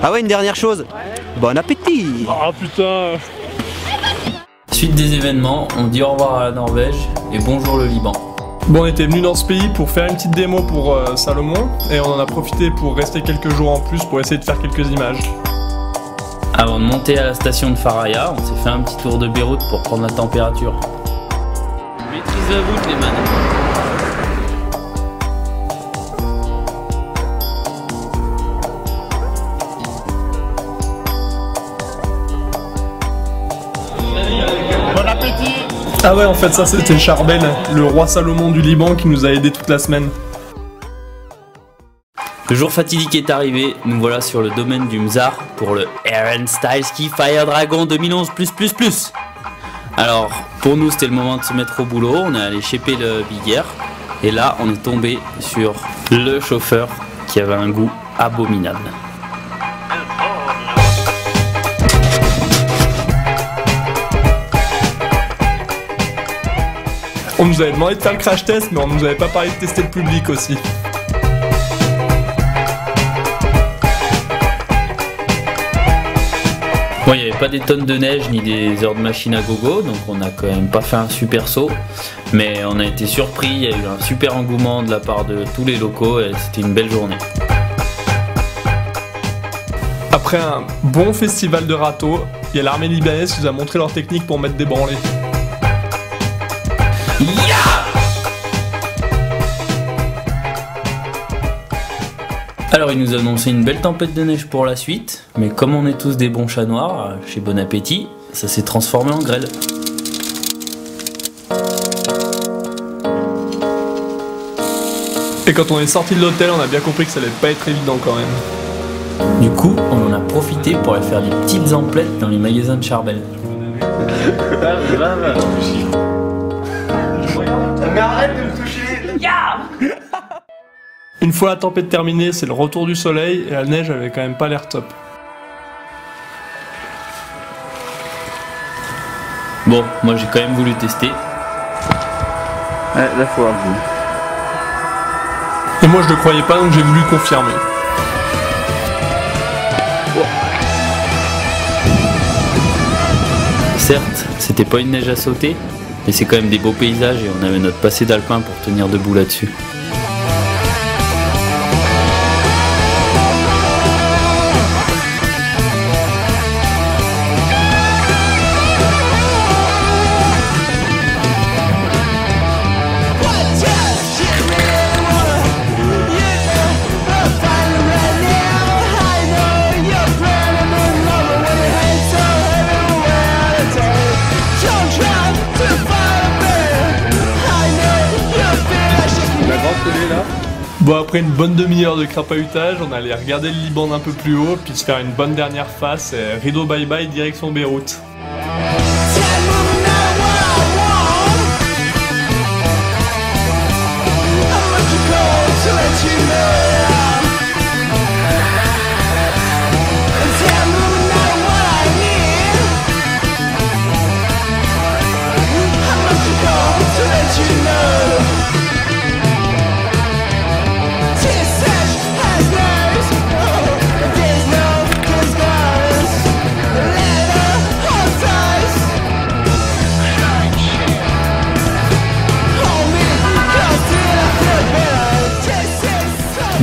Ah ouais, une dernière chose. Bon appétit. Ah putain. Suite des événements, on dit au revoir à la Norvège et bonjour le Liban. Bon, on était venu dans ce pays pour faire une petite démo pour Salomon et on en a profité pour rester quelques jours en plus pour essayer de faire quelques images. Avant de monter à la station de Faraya, on s'est fait un petit tour de Beyrouth pour prendre la température. Maîtrise la voûte les manettes. Bon appétit. Ah ouais, en fait ça c'était Charbel, le roi Salomon du Liban qui nous a aidés toute la semaine. Le jour fatidique est arrivé, nous voilà sur le domaine du Mzar pour le Eren Style Ski Fire Dragon 2011 +++. Alors, pour nous c'était le moment de se mettre au boulot, on est allé shaper le Big Air et là on est tombé sur le chauffeur qui avait un goût abominable. On nous avait demandé de faire le crash test mais on nous avait pas parlé de tester le public aussi. Bon, il n'y avait pas des tonnes de neige ni des heures de machine à gogo, donc on n'a quand même pas fait un super saut. Mais on a été surpris, il y a eu un super engouement de la part de tous les locaux et c'était une belle journée. Après un bon festival de râteaux, il y a l'armée libanaise qui nous a montré leur technique pour mettre des branlées. Alors il nous a annoncé une belle tempête de neige pour la suite, mais comme on est tous des bons chats noirs, chez Bon Appétit, ça s'est transformé en grêle. Et quand on est sorti de l'hôtel, on a bien compris que ça allait pas être évident quand même. Du coup, on en a profité pour aller faire des petites emplettes dans les magasins de Charbel. Mais arrête de me toucher. Une fois la tempête terminée, c'est le retour du soleil et la neige avait quand même pas l'air top. Bon, moi j'ai quand même voulu tester. Ouais, là faut avouer. Et moi je le croyais pas donc j'ai voulu confirmer. Certes, c'était pas une neige à sauter, mais c'est quand même des beaux paysages et on avait notre passé d'alpin pour tenir debout là-dessus. Bon, après une bonne demi-heure de crapahutage, on allait regarder le Liban d'un peu plus haut, puis se faire une bonne dernière face et rideau bye bye direction Beyrouth.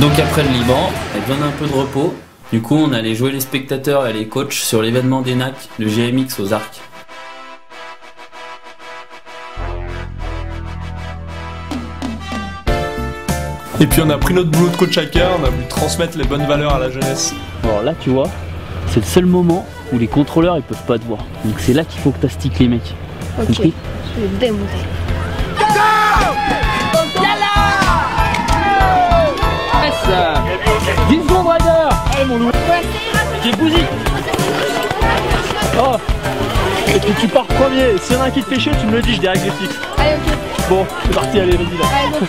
Donc après le Liban, avec besoin d'un peu de repos, du coup on allait jouer les spectateurs et les coachs sur l'événement d'ENAC, le GMX aux Arcs. Et puis on a pris notre boulot de coach hacker, on a voulu transmettre les bonnes valeurs à la jeunesse. Alors là tu vois, c'est le seul moment où les contrôleurs ils peuvent pas te voir. Donc c'est là qu'il faut que t'astiques les mecs. Ok, Compris ? je vais te démonter. 10 secondes Ryder. Allez mon loup. Qui bousille. Oh. Et puis tu pars premier. S'il y en a un qui te fait chier, tu me le dis, je dirais que fixe. Allez, ok. Bon, c'est parti, allez, vas-y là. Allez, go.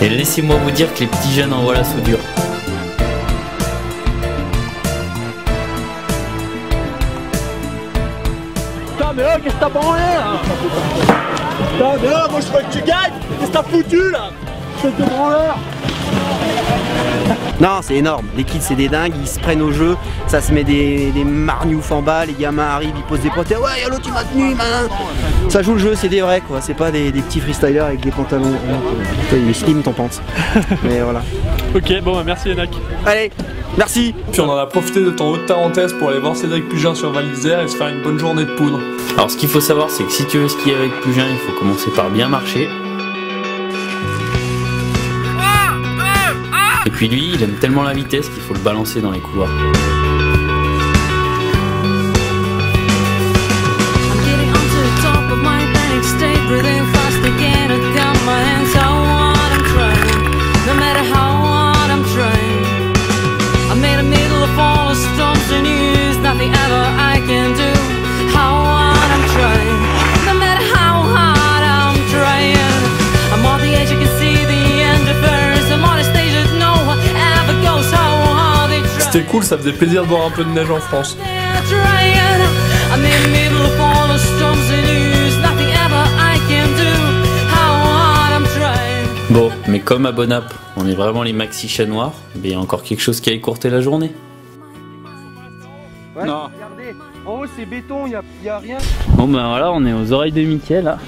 Et laissez-moi vous dire que les petits jeunes envoient la soudure. Putain, mais là, qu'est-ce que t'as branlé là? Putain, mais là, moi je veux que tu gagnes. Qu'est-ce que t'as foutu là? Espèce de branleur. Non, c'est énorme. Les kids, c'est des dingues. Ils se prennent au jeu. Ça se met des margnoufs en bas. Les gamins arrivent, ils posent des protèges. Ouais, y'a l'autre, tu m'as tenu, man. Ça joue le jeu, c'est des vrais quoi. C'est pas des petits freestylers avec des pantalons. Il est slim, ton pente. Mais voilà. Ok, bon, bah, merci Yannick. Allez, merci. Puis on en a profité de ton haute tarentaise pour aller voir Cédric Pugin sur Val d'Isère et se faire une bonne journée de poudre. Alors ce qu'il faut savoir, c'est que si tu veux skier avec Pugin, il faut commencer par bien marcher. Et puis lui, il aime tellement la vitesse qu'il faut le balancer dans les couloirs. C'était cool, ça faisait plaisir de voir un peu de neige en France. Bon, mais comme à Bonap, on est vraiment les maxi chats noirs, mais il y a encore quelque chose qui a écourté la journée. Ouais, non. Regardez, en haut c'est béton, y a rien. Bon ben voilà, on est aux oreilles de Mickey là,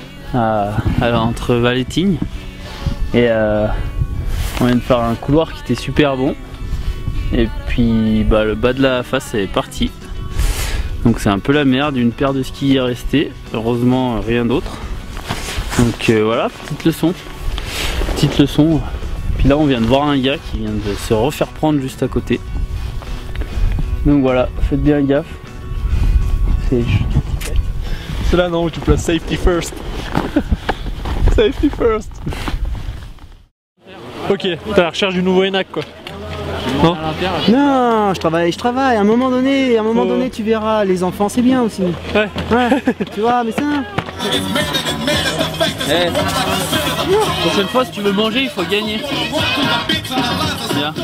entre Valetigne. Et on vient de faire un couloir qui était super bon. Et puis bah, le bas de la face est parti. Donc c'est un peu la merde, une paire de skis est restée. Heureusement rien d'autre. Donc voilà, petite leçon. Petite leçon. Puis là on vient de voir un gars qui vient de se refaire prendre juste à côté. Donc voilà, faites bien gaffe. C'est là non où tu places safety first. Safety first. Ok, t'es à la recherche du nouveau ENAC quoi. Non, non, je travaille. À un moment donné, tu verras. Les enfants, c'est bien aussi. Ouais. Tu vois, mais ça. Hey. Prochaine fois, si tu veux manger, il faut gagner. Bien.